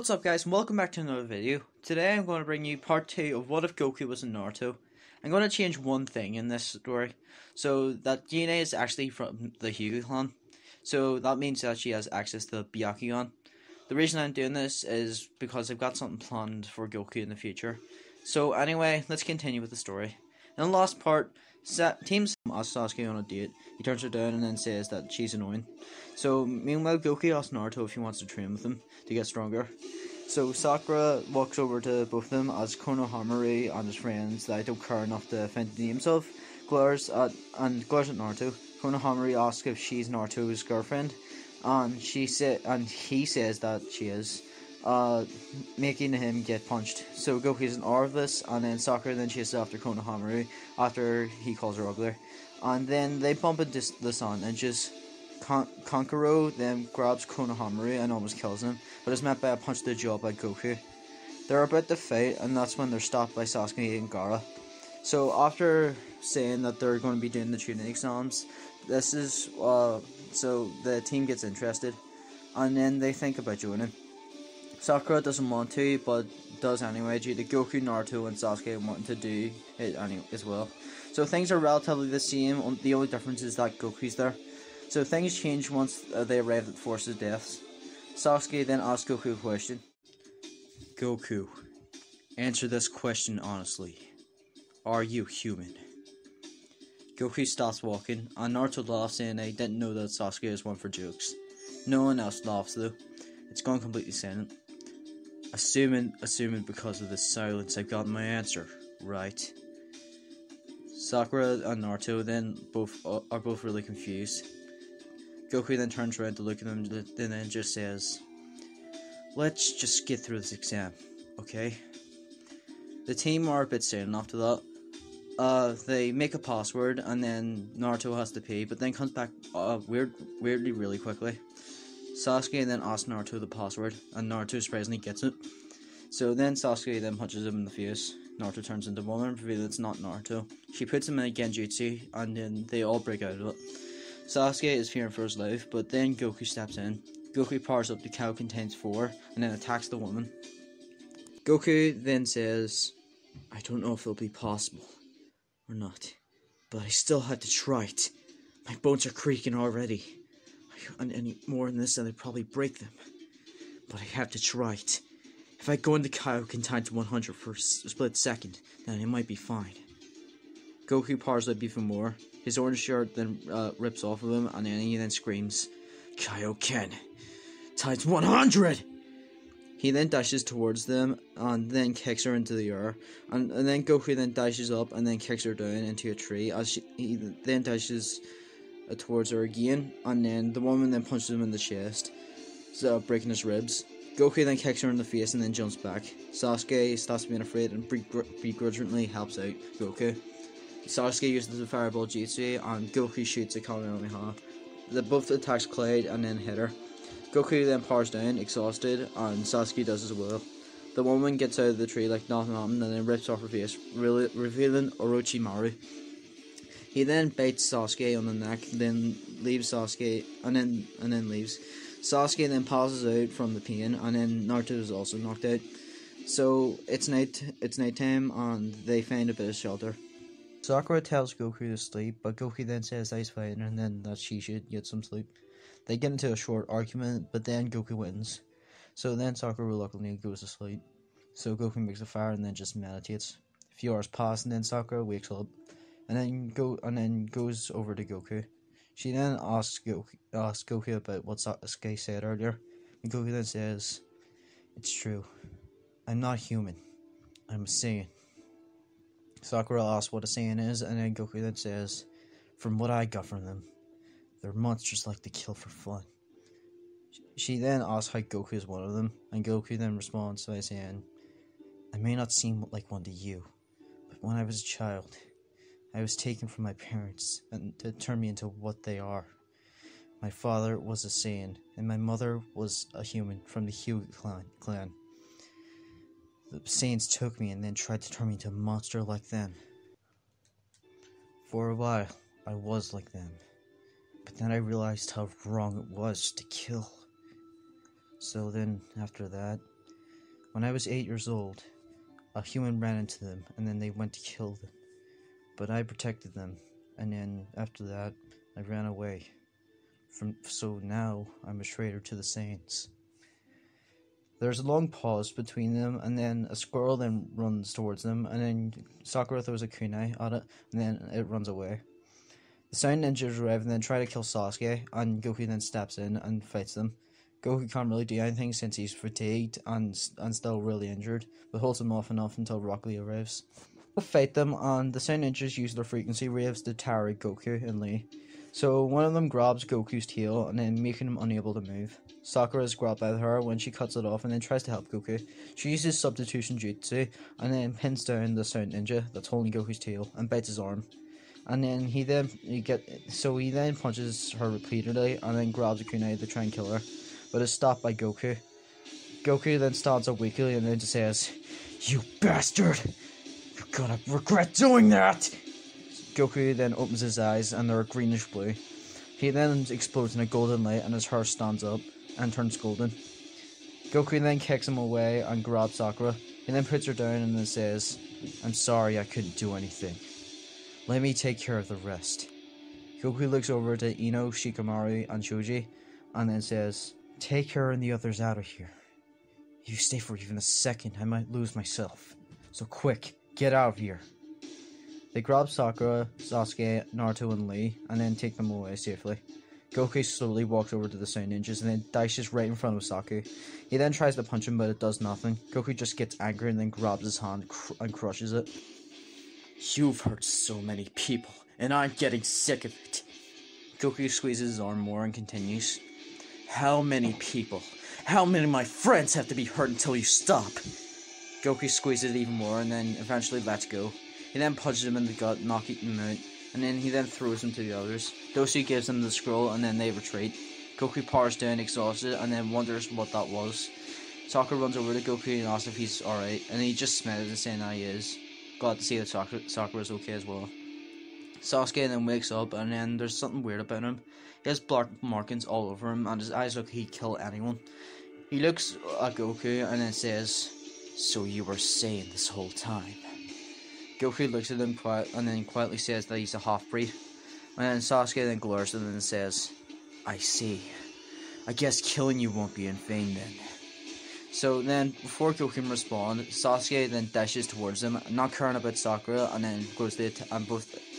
What's up guys, and welcome back to another video. Today I'm going to bring you part 2 of What If Goku Was in Naruto. I'm going to change one thing in this story. So that DNA is actually from the Hyuga clan. So that means that she has access to the Byakugan. The reason I'm doing this is because I've got something planned for Goku in the future. So anyway, let's continue with the story. In the last part, Team asks Sasuke on a date. He turns her down and then says that she's annoying. So meanwhile, Goku asks Naruto if he wants to train with him to get stronger. So Sakura walks over to both of them as Konohamaru and his friends that don't care enough to defend himself glares at Naruto. Konohamaru asks if she's Naruto's girlfriend, and he says that she is, making him get punched. So Goku's in awe of this, and then Sakura then chases after Konohamaru after he calls her ugly, and then they bump into the sun and just Kankuro then grabs Konohamaru and almost kills him, but is met by a punch to the jaw by Goku. They're about to fight, and that's when they're stopped by Sasuke and Gaara. So after saying that they're going to be doing the training exams, this is so the team gets interested, and then they think about joining. Sakura doesn't want to, but does anyway due to Goku, Naruto, and Sasuke wanting to do it anyway as well. So things are relatively the same. The only difference is that Goku's there. So things change once they arrive at the Forces of Deaths. Sasuke then asks Goku a question. Goku, answer this question honestly. Are you human? Goku stops walking, and Naruto laughs saying they didn't know that Sasuke is one for jokes. No one else laughs though. It's gone completely silent. Assuming because of this silence I've gotten my answer, right? Sakura and Naruto then are both really confused. Goku then turns around to look at them and then just says, let's just get through this exam, okay? The team are a bit silent after that. They make a password and then Naruto has to pee, but then comes back weirdly really quickly. Sasuke then asks Naruto the password, and Naruto surprisingly gets it. So then Sasuke then punches him in the face. Naruto turns into woman and reveals it's not Naruto. She puts him in a genjutsu, and then they all break out of it. Sasuke is fearing for his life, but then Goku steps in. Goku powers up to Kaioken Times 4, and then attacks the woman. Goku then says, I don't know if it'll be possible or not, but I still have to try it. My bones are creaking already. And any more than this, then I'd probably break them. But I have to try it. If I go into Kaioken Times 100 for a split second, then I might be fine. Goku powers up even more. His orange shirt then rips off of him, and then he then screams, Kaioken Times 100! He then dashes towards them, and then kicks her into the air. And then Goku then dashes up, and then kicks her down into a tree, as he then dashes towards her again, and then the woman then punches him in the chest, so breaking his ribs. Goku then kicks her in the face and then jumps back. Sasuke stops being afraid and begrudgingly helps out Goku. Sasuke uses the fireball jutsu and Goku shoots a Kamehameha. They both attacks Cloud and then hit her. Goku then powers down, exhausted, and Sasuke does as well. The woman gets out of the tree like nothing happened and then rips off her face, revealing Orochimaru. He then bites Sasuke on the neck, then leaves Sasuke, and then leaves. Sasuke then passes out from the pain, and then Naruto is also knocked out. So it's nighttime, and they find a bit of shelter. Sakura tells Goku to sleep, but Goku then says that he's fine, and then that she should get some sleep. They get into a short argument, but then Goku wins. So then Sakura reluctantly goes to sleep. So Goku makes a fire and then just meditates. A few hours pass, and then Sakura wakes up. And then goes over to Goku. She then asks Goku about what Sasuke said earlier. And Goku then says, it's true. I'm not human. I'm a Saiyan. Sakura asks what a Saiyan is, and then Goku then says, from what I got from them, they're monsters like to kill for fun. She then asks how Goku is one of them, and Goku then responds by saying, I may not seem like one to you, but when I was a child, I was taken from my parents and to turn me into what they are. My father was a Saiyan, and my mother was a human from the Hyuga clan. The Saiyans took me and then tried to turn me into a monster like them. For a while, I was like them, but then I realized how wrong it was to kill. So then, after that, When I was 8 years old, a human ran into them, and then they went to kill them. But I protected them, and then after that, I ran away. So now, I'm a traitor to the Saiyans. There's a long pause between them, and then a squirrel then runs towards them, and then Sakura throws a kunai at it, and then it runs away. The Saiyan ninjas arrive and then try to kill Sasuke, and Goku then steps in and fights them. Goku can't really do anything since he's fatigued and still really injured, but holds him off enough until Rock Lee arrives. They fight them, and the Saiyan ninjas use their frequency waves to target Goku and Lee. So one of them grabs Goku's tail and then making him unable to move. Sakura is grabbed by her when she cuts it off and then tries to help Goku. She uses substitution jutsu and then pins down the Saiyan ninja that's holding Goku's tail and bites his arm. And then he then punches her repeatedly and then grabs a kunai to try and kill her, but is stopped by Goku. Goku then stands up weakly and then just says, "You bastard! You're gonna regret doing that!" Goku then opens his eyes and they're greenish blue. He then explodes in a golden light and his hair stands up and turns golden. Goku then kicks him away and grabs Sakura. He then puts her down and then says, "I'm sorry I couldn't do anything. Let me take care of the rest." Goku looks over to Ino, Shikamaru, and Choji and then says, "Take her and the others out of here. If you stay for even a second, I might lose myself. So quick, get out of here." They grab Sakura, Sasuke, Naruto, and Lee, and then take them away safely. Goku slowly walks over to the Saiyan ninjas and then dashes right in front of Saku. He then tries to punch him, but it does nothing. Goku just gets angry and then grabs his hand and crushes it. "You've hurt so many people, and I'm getting sick of it." Goku squeezes his arm more and continues. "How many people? How many of my friends have to be hurt until you stop?" Goku squeezes it even more and then eventually lets go. He then punches him in the gut, knocking him out, and then he then throws him to the others. Dosu gives them the scroll and then they retreat. Goku powers down exhausted and then wonders what that was. Sakura runs over to Goku and asks if he's alright, and he just smiles and saying that he is. Glad to see that Sakura's okay as well. Sasuke then wakes up and then there's something weird about him. He has black markings all over him and his eyes look like he'd kill anyone. He looks at Goku and then says, "So you were Saiyan this whole time?" Goku looks at him and then quietly says that he's a half-breed. And then Sasuke then glares at him and says, "I see. I guess killing you won't be in vain then." So then, before Goku can respond, Sasuke then dashes towards him, not caring about Sakura, and then goes to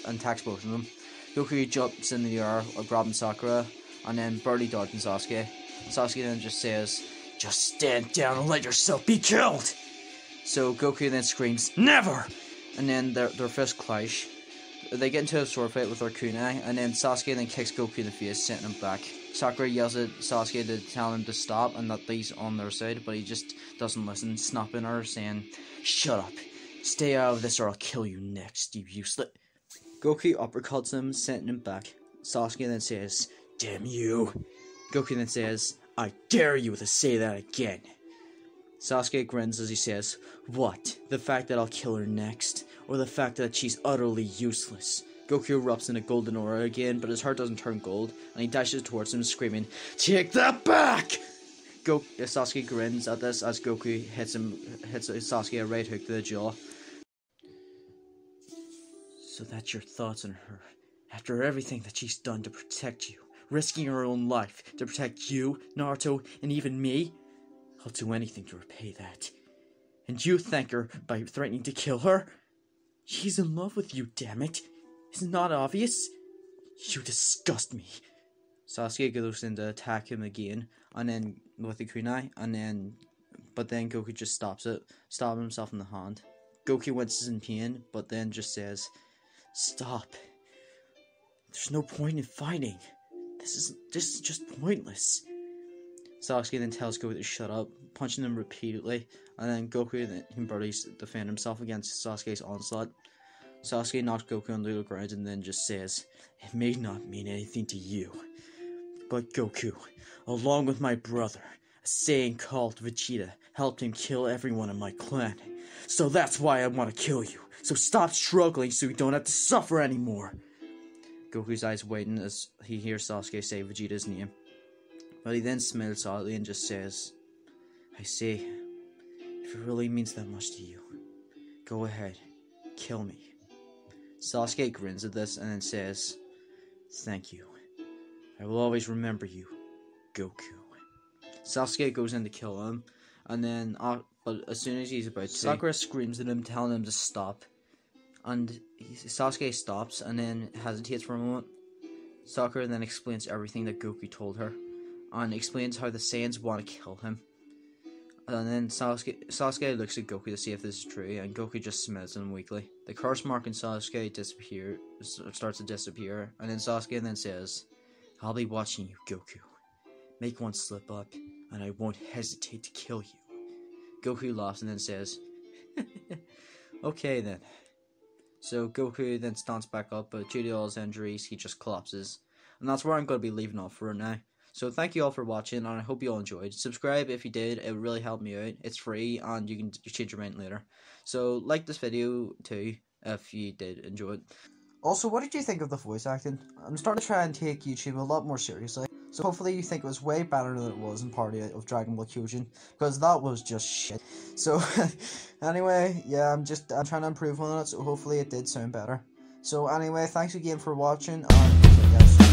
attacks both of them. Goku jumps in the air, grabbing Sakura, and then barely dodging Sasuke. Sasuke then just says, "Just stand down and let yourself be killed!" So Goku then screams, "Never!" And then their fists clash. They get into a sword fight with their kunai, and then Sasuke then kicks Goku in the face, sending him back. Sakura yells at Sasuke to tell him to stop and that he's on their side, but he just doesn't listen, snapping her, saying, "Shut up. Stay out of this or I'll kill you next, you useless." Goku uppercuts him, sending him back. Sasuke then says, "Damn you." Goku then says, "I dare you to say that again." Sasuke grins as he says, "What? The fact that I'll kill her next? Or the fact that she's utterly useless?" Goku erupts in a golden aura again, but his heart doesn't turn gold, and he dashes towards him screaming, "Take that back!" Sasuke grins at this as Goku hits Sasuke a right hook to the jaw. "So that's your thoughts on her, after everything that she's done to protect you, risking her own life to protect you, Naruto, and even me? I'll do anything to repay that. And you thank her by threatening to kill her? She's in love with you, damn it. Isn't that obvious? You disgust me." Sasuke goes in to attack him again, and then with the kunai, but then Goku just stops it, stabbing himself in the hand. Goku winces in pain, but then just says, "Stop. There's no point in fighting. This is just pointless." Sasuke then tells Goku to shut up, punching him repeatedly, and then Goku then barely defend himself against Sasuke's onslaught. Sasuke knocks Goku under the ground and then just says, "It may not mean anything to you, but Goku, along with my brother, a Saiyan called Vegeta, helped him kill everyone in my clan. So that's why I want to kill you. So stop struggling so you don't have to suffer anymore." Goku's eyes widen as he hears Sasuke say Vegeta's name. But he then smiles sadly and just says, "I see. If If it really means that much to you, go ahead, kill me. Sasuke grins at this and then says, thank you. I will always remember you, Goku. Sasuke goes in to kill him, and then, but as soon as he's about to, Sakura screams at him, telling him to stop. And Sasuke stops and then hesitates for a moment. Sakura then explains everything that Goku told her, and explains how the Saiyans want to kill him. And then Sasuke looks at Goku to see if this is true, and Goku just smiles at him weakly. The curse mark in Sasuke starts to disappear, and then Sasuke then says, I'll be watching you, Goku. Make one slip up, and I won't hesitate to kill you. Goku laughs and then says, okay then. So Goku then stands back up, but due to all his injuries, he just collapses. And that's where I'm going to be leaving off for now. So thank you all for watching, and I hope you all enjoyed. Subscribe if you did, it would really help me out. It's free, and you can change your mind later. So like this video too, if you did enjoy it. Also, what did you think of the voice acting? I'm starting to try and take YouTube a lot more seriously. So hopefully you think it was way better than it was in Party of Dragon Ball Kyojin, because that was just shit. So anyway, yeah, I'm trying to improve on it, so hopefully it did sound better. So anyway, thanks again for watching, and guys.